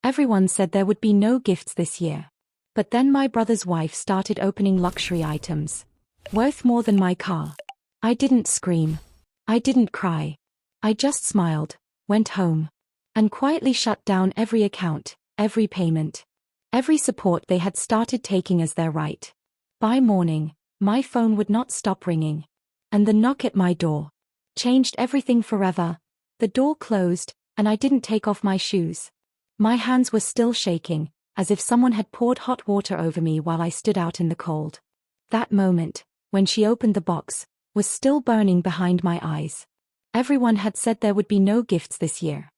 Everyone said there would be no gifts this year. But then my brother's wife started opening luxury items. Worth more than my car. I didn't scream. I didn't cry. I just smiled, went home, and quietly shut down every account, every payment, every support they had started taking as their right. By morning, my phone would not stop ringing. And the knock at my door changed everything forever. The door closed, and I didn't take off my shoes. My hands were still shaking, as if someone had poured hot water over me while I stood out in the cold. That moment, when she opened the box, was still burning behind my eyes. Everyone had said there would be no gifts this year.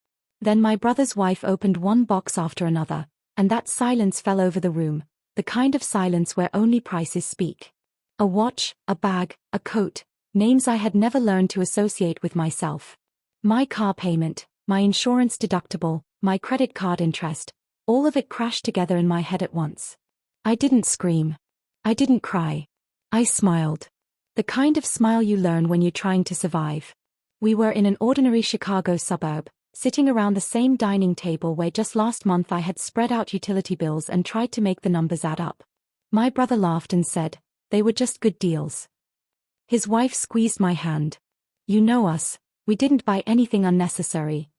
Then my brother's wife opened one box after another, and that silence fell over the room, the kind of silence where only prices speak. A watch, a bag, a coat, names I had never learned to associate with myself. My car payment, my insurance deductible, my credit card interest, all of it crashed together in my head at once. I didn't scream. I didn't cry. I smiled. The kind of smile you learn when you're trying to survive. We were in an ordinary Chicago suburb, sitting around the same dining table where just last month I had spread out utility bills and tried to make the numbers add up. My brother laughed and said, "They were just good deals." His wife squeezed my hand. "You know us, we didn't buy anything unnecessary."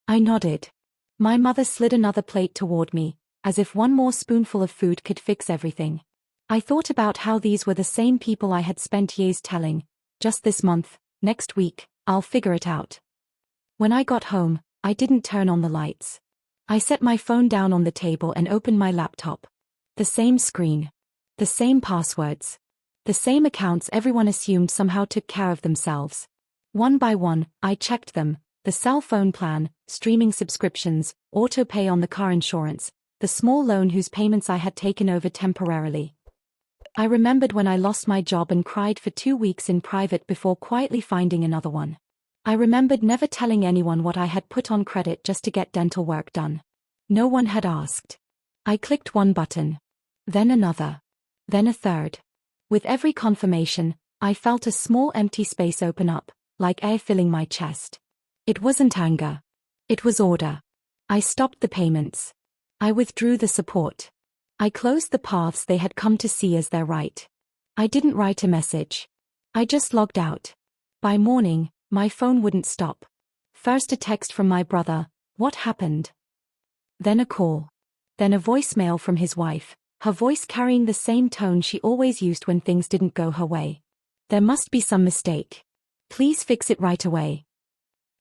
I nodded. My mother slid another plate toward me, as if one more spoonful of food could fix everything. I thought about how these were the same people I had spent years telling, "Just this month, next week, I'll figure it out." When I got home, I didn't turn on the lights. I set my phone down on the table and opened my laptop. The same screen. The same passwords. The same accounts everyone assumed somehow took care of themselves. One by one, I checked them. The cell phone plan, streaming subscriptions, auto-pay on the car insurance, the small loan whose payments I had taken over temporarily. I remembered when I lost my job and cried for 2 weeks in private before quietly finding another one. I remembered never telling anyone what I had put on credit just to get dental work done. No one had asked. I clicked one button. Then another. Then a third. With every confirmation, I felt a small empty space open up, like air filling my chest. It wasn't anger. It was order. I stopped the payments. I withdrew the support. I closed the paths they had come to see as their right. I didn't write a message. I just logged out. By morning, my phone wouldn't stop. First a text from my brother, "What happened?" Then a call. Then a voicemail from his wife, her voice carrying the same tone she always used when things didn't go her way. "There must be some mistake. Please fix it right away."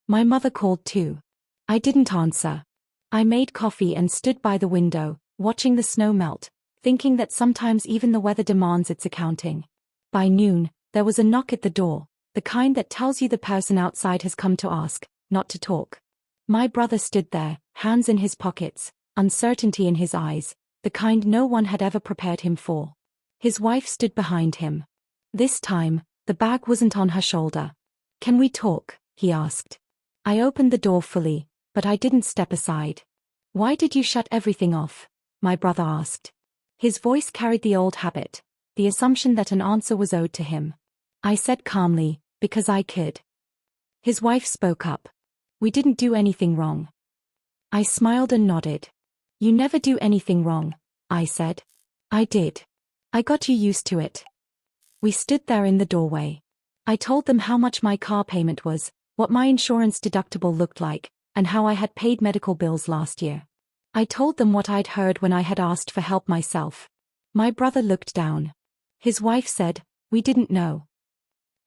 My mother called too. I didn't answer. I made coffee and stood by the window, watching the snow melt, thinking that sometimes even the weather demands its accounting. By noon, there was a knock at the door, the kind that tells you the person outside has come to ask, not to talk. My brother stood there, hands in his pockets, uncertainty in his eyes, the kind no one had ever prepared him for. His wife stood behind him. This time, the bag wasn't on her shoulder. "Can we talk?" he asked. I opened the door fully, but I didn't step aside. "Why did you shut everything off?" my brother asked. His voice carried the old habit, the assumption that an answer was owed to him. I said calmly, "Because I could." His wife spoke up. "We didn't do anything wrong." I smiled and nodded. "You never do anything wrong," I said. "I did. I got you used to it." We stood there in the doorway. I told them how much my car payment was, what my insurance deductible looked like, and how I had paid medical bills last year. I told them what I'd heard when I had asked for help myself. My brother looked down. His wife said, "We didn't know."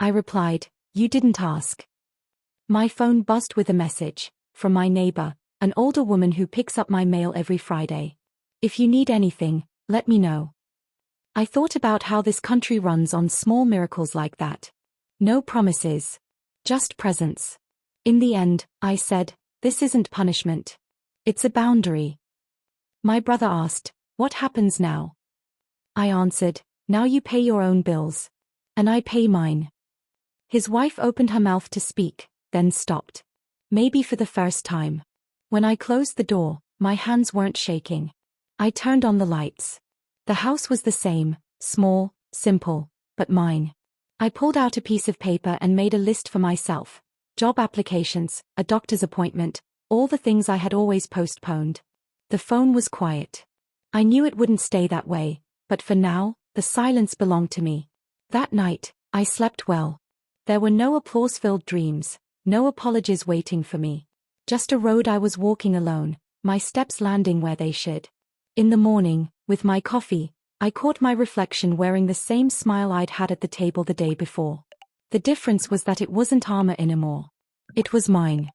I replied, "You didn't ask." My phone buzzed with a message, from my neighbor, an older woman who picks up my mail every Friday. "If you need anything, let me know." I thought about how this country runs on small miracles like that. No promises. Just presence. In the end, I said, "This isn't punishment. It's a boundary." My brother asked, "What happens now?" I answered, "Now you pay your own bills. And I pay mine." His wife opened her mouth to speak, then stopped. Maybe for the first time. When I closed the door, my hands weren't shaking. I turned on the lights. The house was the same, small, simple, but mine. I pulled out a piece of paper and made a list for myself. Job applications, a doctor's appointment, all the things I had always postponed. The phone was quiet. I knew it wouldn't stay that way, but for now, the silence belonged to me. That night, I slept well. There were no applause-filled dreams, no apologies waiting for me. Just a road I was walking alone, my steps landing where they should. In the morning, with my coffee, I caught my reflection wearing the same smile I'd had at the table the day before. The difference was that it wasn't armor anymore. It was mine.